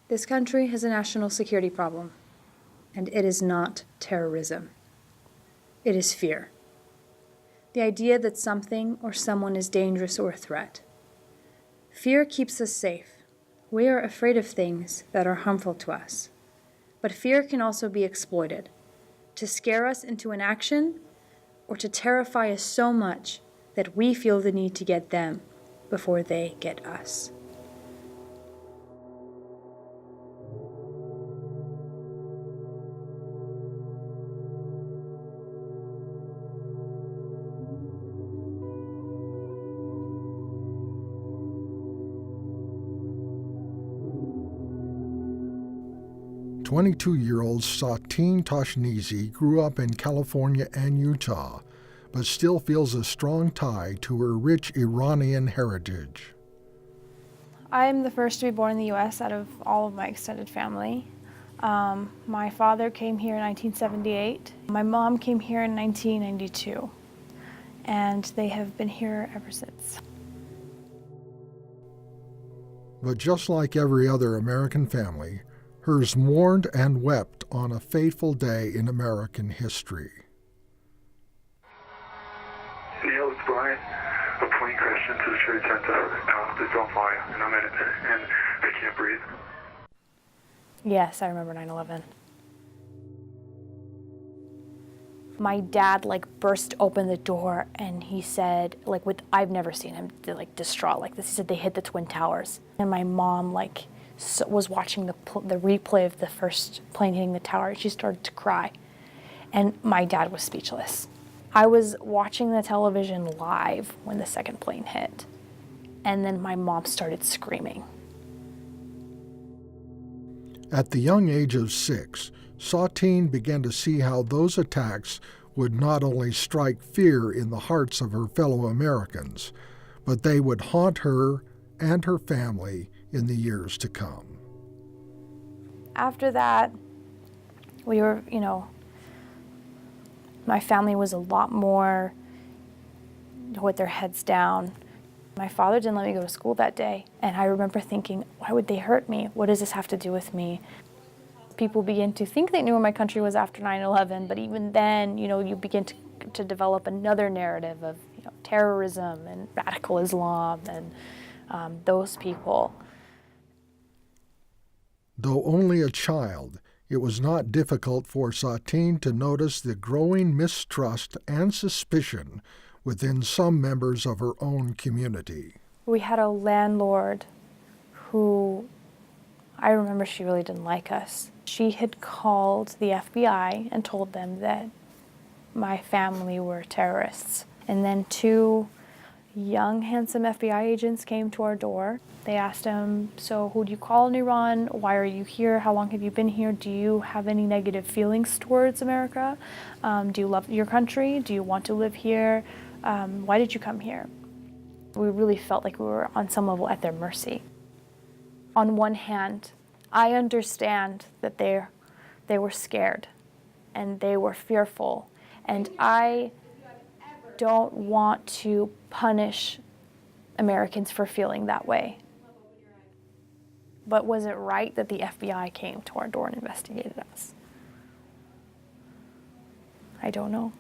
This country has a national security problem, and it is not terrorism. It is fear. The idea that something or someone is dangerous or a threat. Fear keeps us safe. We are afraid of things that are harmful to us. But fear can also be exploited to scare us into an action or to terrify us so much that we feel the need to get them before they get us. "22-year-old Satine Tashnizi grew up in California and Utah, but still feels a strong tie to her rich Iranian heritage. I'm the first to be born in the U.S. out of all of my extended family. My father came here in 1978. My mom came here in 1992, and they have been here ever since. But just like every other American family, hers mourned and wept on a fateful day in American history. Neil, it's Brian. A plane crashed into the Trade Center. It's on fire, and I'm in it, and I can't breathe. Yes, I remember 9/11. My dad burst open the door and he said, I've never seen him distraught like this. He said they hit the Twin Towers. And my mom was watching the replay of the first plane hitting the tower. She started to cry. And my dad was speechless. I was watching the television live when the second plane hit. And then my mom started screaming. At the young age of 6, Satine began to see how those attacks would not only strike fear in the hearts of her fellow Americans, but they would haunt her and her family in the years to come. After that, we were, my family was a lot more with their heads down. My father didn't let me go to school that day, and I remember thinking, why would they hurt me? What does this have to do with me? People begin to think they knew where my country was after 9/11, but even then, you begin to develop another narrative of terrorism and radical Islam and those people. Though only a child, it was not difficult for Satine to notice the growing mistrust and suspicion within some members of her own community. We had a landlord who, I remember she really didn't like us. She had called the FBI and told them that my family were terrorists. And then 2 young, handsome FBI agents came to our door. They asked him, so who do you call in Iran? Why are you here? How long have you been here? Do you have any negative feelings towards America? Do you love your country? Do you want to live here? Why did you come here? We really felt like we were on some level at their mercy. On one hand, I understand that they were scared and they were fearful, and I don't want to punish Americans for feeling that way. But was it right that the FBI came to our door and investigated us? I don't know.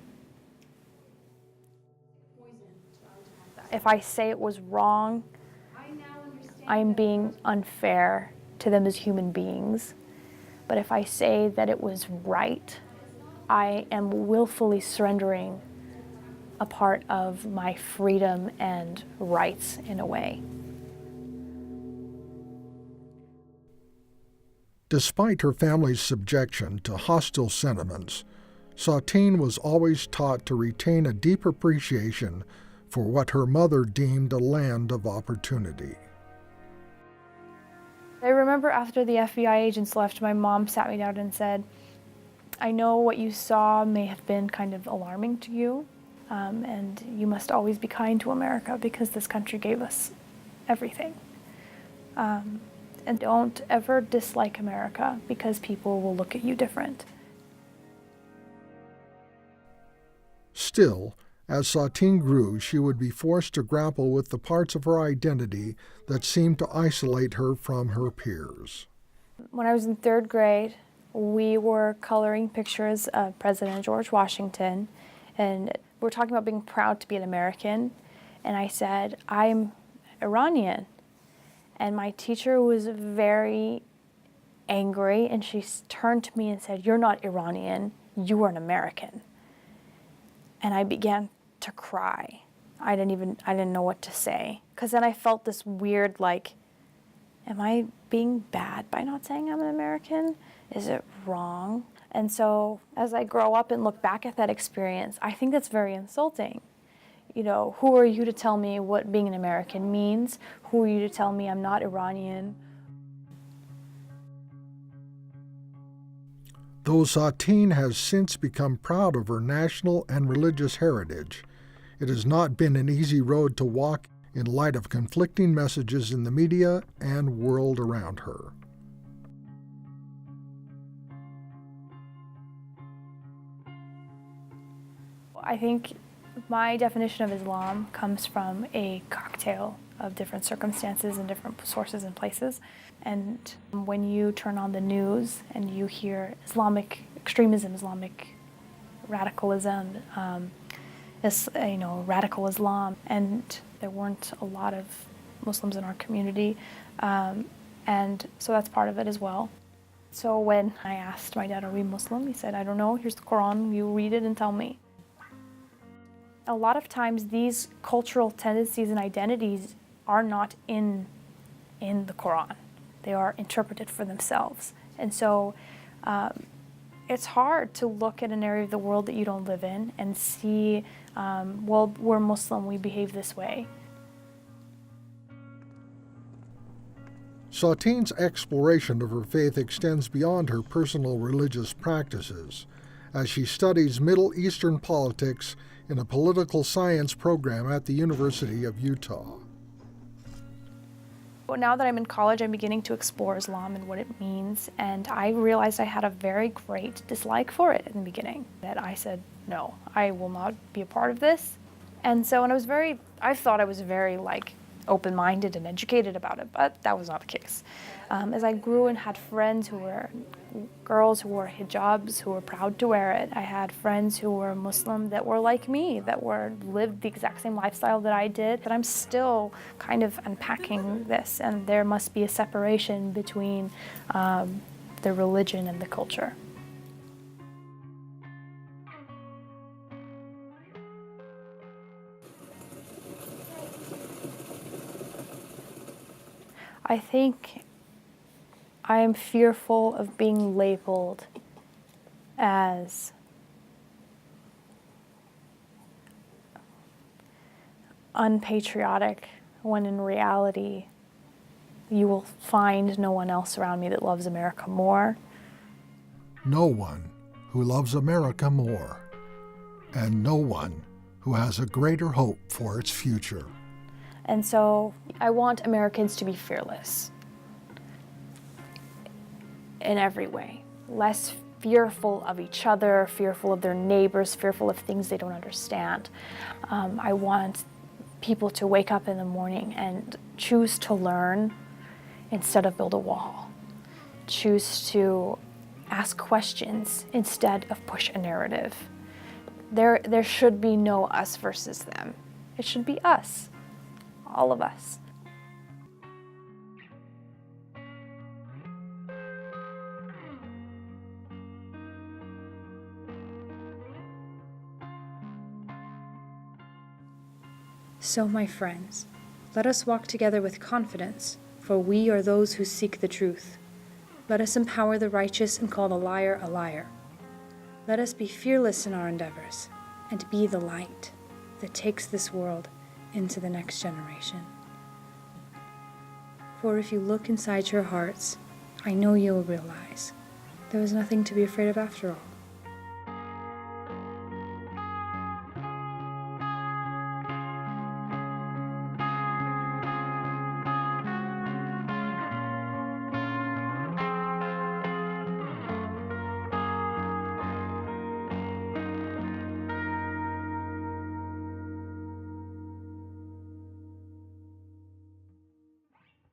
If I say it was wrong, I'm being unfair to them as human beings. But if I say that it was right, I am willfully surrendering a part of my freedom and rights in a way. Despite her family's subjection to hostile sentiments, Satine was always taught to retain a deep appreciation for what her mother deemed a land of opportunity. I remember after the FBI agents left, my mom sat me down and said, I know what you saw may have been kind of alarming to you, and you must always be kind to America because this country gave us everything. And don't ever dislike America because people will look at you different. Still, as Satine grew, she would be forced to grapple with the parts of her identity that seemed to isolate her from her peers. When I was in 3rd grade, we were coloring pictures of President George Washington, and we're talking about being proud to be an American. And I said, I'm Iranian. And my teacher was very angry, and she turned to me and said, "You're not Iranian, you are an American." And I began to cry. I didn't know what to say. Because then I felt this weird, like, am I being bad by not saying I'm an American? Is it wrong? And so as I grow up and look back at that experience, I think that's very insulting. You know, who are you to tell me what being an American means? Who are you to tell me I'm not Iranian? Though Satine has since become proud of her national and religious heritage, it has not been an easy road to walk in light of conflicting messages in the media and world around her. I think my definition of Islam comes from a cocktail of different circumstances and different sources and places. And when you turn on the news and you hear Islamic extremism, Islamic radicalism, radical Islam, and there weren't a lot of Muslims in our community, and so that's part of it as well. So when I asked my dad, "Are we Muslim?" he said, "I don't know, here's the Quran, you read it and tell me." A lot of times these cultural tendencies and identities are not in the Quran. They are interpreted for themselves. And so it's hard to look at an area of the world that you don't live in and see, well, we're Muslim, we behave this way. Satine's exploration of her faith extends beyond her personal religious practices, as she studies Middle Eastern politics in a political science program at the University of Utah. But now that I'm in college, I'm beginning to explore Islam and what it means, and I realized I had a very great dislike for it in the beginning. That I said, no, I will not be a part of this. And so, and I thought I was very open-minded and educated about it, but that was not the case. As I grew and had friends who were girls who wore hijabs, who were proud to wear it. I had friends who were Muslim that were like me, that lived the exact same lifestyle that I did. But I'm still kind of unpacking this, and there must be a separation between the religion and the culture. I think I am fearful of being labeled as unpatriotic, when in reality, you will find no one else around me that loves America more. No one who loves America more, and no one who has a greater hope for its future. And so I want Americans to be fearless in every way, less fearful of each other, fearful of their neighbors, fearful of things they don't understand. I want people to wake up in the morning and choose to learn instead of build a wall. Choose to ask questions instead of push a narrative. There should be no us versus them. It should be us. All of us. So, my friends, let us walk together with confidence, for we are those who seek the truth. Let us empower the righteous and call the liar a liar. Let us be fearless in our endeavors and be the light that takes this world into the next generation. For if you look inside your hearts, I know you will realize there is nothing to be afraid of after all.